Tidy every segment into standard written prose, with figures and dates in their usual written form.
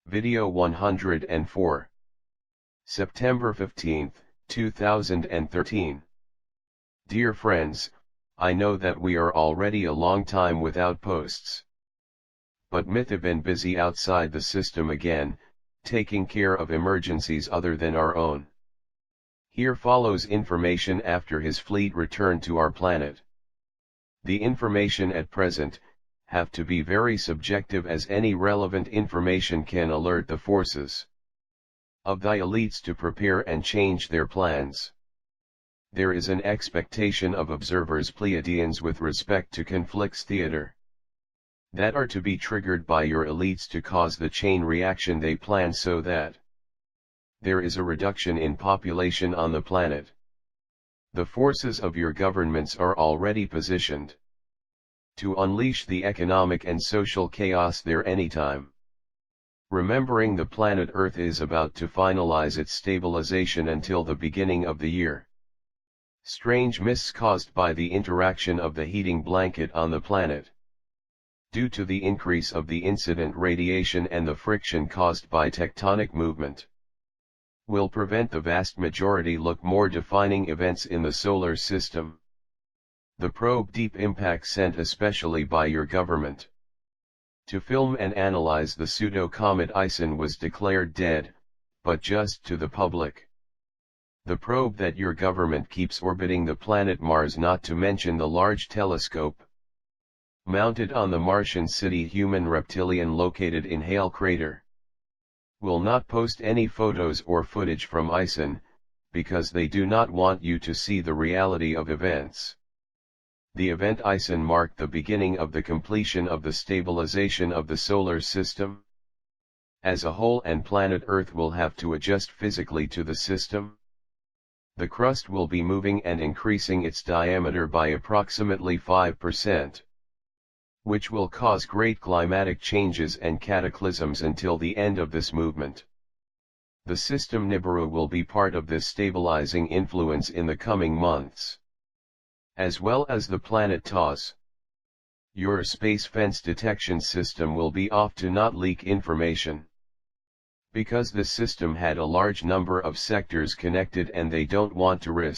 Video 104. September 15, 2013. Dear friends, I know that we are already a long time without posts. But Mythi been busy outside the system again, taking care of emergencies other than our own. Here follows information after his fleet returned to our planet. The information at present have to be very subjective, as any relevant information can alert the forces of the elites to prepare and change their plans. There is an expectation of observers Pleiadians with respect to conflicts theater that are to be triggered by your elites to cause the chain reaction they plan, so that there is a reduction in population on the planet. The forces of your governments are already positioned to unleash the economic and social chaos there anytime. Remembering the planet Earth is about to finalize its stabilization until the beginning of the year. Strange mists caused by the interaction of the heating blanket on the planet, due to the increase of the incident radiation and the friction caused by tectonic movement, will prevent the vast majority look more defining events in the solar system. The probe Deep Impact, sent especially by your government to film and analyze the pseudo-comet Ison, was declared dead, but just to the public. The probe that your government keeps orbiting the planet Mars, not to mention the large telescope mounted on the Martian city Human Reptilian located in Hale Crater, will not post any photos or footage from Ison, because they do not want you to see the reality of events. The event Ison marked the beginning of the completion of the stabilization of the solar system as a whole, and planet Earth will have to adjust physically to the system. The crust will be moving and increasing its diameter by approximately 5%, which will cause great climatic changes and cataclysms until the end of this movement. The system Nibiru will be part of this stabilizing influence in the coming months, as well as the planet Taus. Your space fence detection system will be off to not leak information, because the system had a large number of sectors connected and they don't want to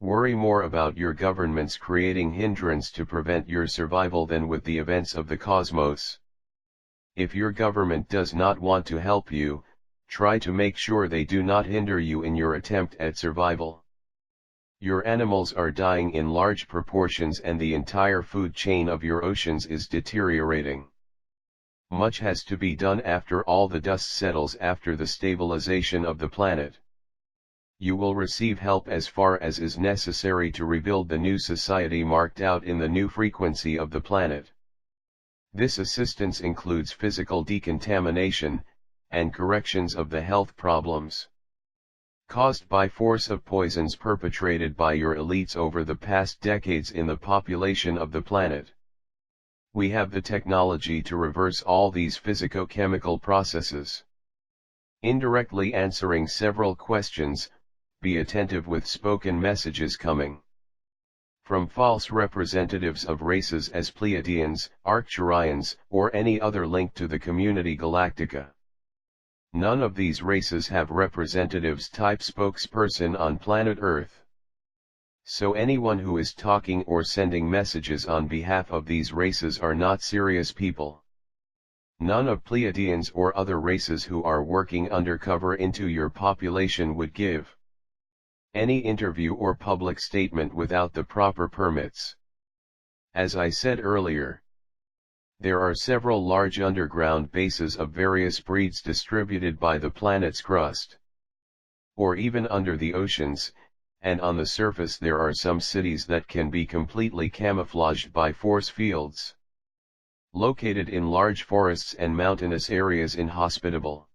worry more about your governments creating hindrance to prevent your survival than with the events of the cosmos. If your government does not want to help you, try to make sure they do not hinder you in your attempt at survival. Your animals are dying in large proportions and the entire food chain of your oceans is deteriorating. Much has to be done after all the dust settles after the stabilization of the planet. You will receive help as far as is necessary to rebuild the new society marked out in the new frequency of the planet. This assistance includes physical decontamination, and corrections of the health problems caused by force of poisons perpetrated by your elites over the past decades in the population of the planet. We have the technology to reverse all these physico-chemical processes. Indirectly answering several questions, be attentive with spoken messages coming from false representatives of races as Pleiadians, Arcturians, or any other link to the Community Galactica. None of these races have representatives type spokesperson on planet Earth. So anyone who is talking or sending messages on behalf of these races are not serious people. None of Pleiadians or other races who are working undercover into your population would give any interview or public statement without the proper permits. As I said earlier, there are several large underground bases of various breeds distributed by the planet's crust, or even under the oceans, and on the surface there are some cities that can be completely camouflaged by force fields, located in large forests and mountainous areas inhospitable.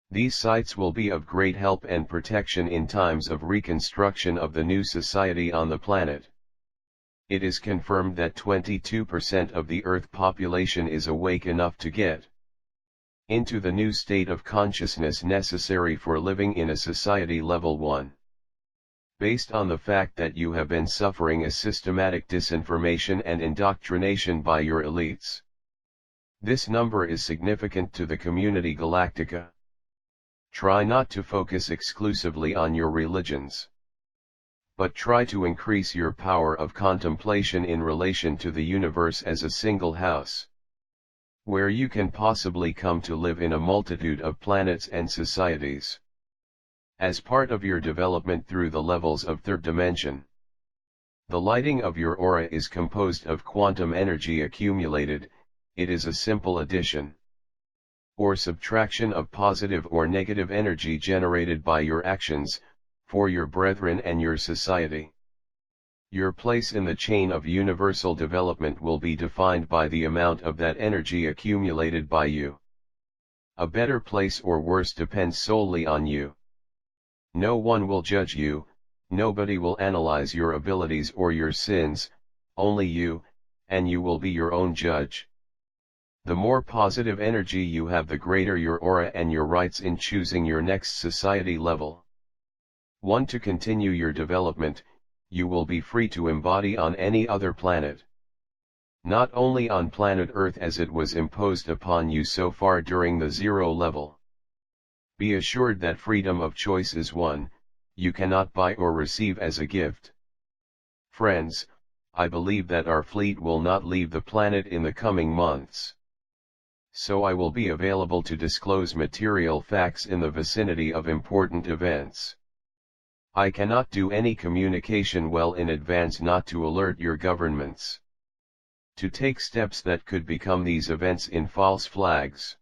These sites will be of great help and protection in times of reconstruction of the new society on the planet. It is confirmed that 22% of the Earth population is awake enough to get into the new state of consciousness necessary for living in a society level 1. Based on the fact that you have been suffering a systematic disinformation and indoctrination by your elites. This number is significant to the Community Galactica. Try not to focus exclusively on your religions, but try to increase your power of contemplation in relation to the universe as a single house, where you can possibly come to live in a multitude of planets and societies. As part of your development through the levels of third dimension, the lighting of your aura is composed of quantum energy accumulated. It is a simple addition or subtraction of positive or negative energy generated by your actions, for your brethren and your society. Your place in the chain of universal development will be defined by the amount of that energy accumulated by you. A better place or worse depends solely on you. No one will judge you, nobody will analyze your abilities or your sins, only you, and you will be your own judge. The more positive energy you have, the greater your aura and your rights in choosing your next society level. To continue your development, you will be free to embody on any other planet. Not only on planet Earth as it was imposed upon you so far during the zero level. Be assured that freedom of choice is one you cannot buy or receive as a gift. Friends, I believe that our fleet will not leave the planet in the coming months. So I will be available to disclose material facts in the vicinity of important events. I cannot do any communication well in advance not to alert your governments to take steps that could become these events in false flags.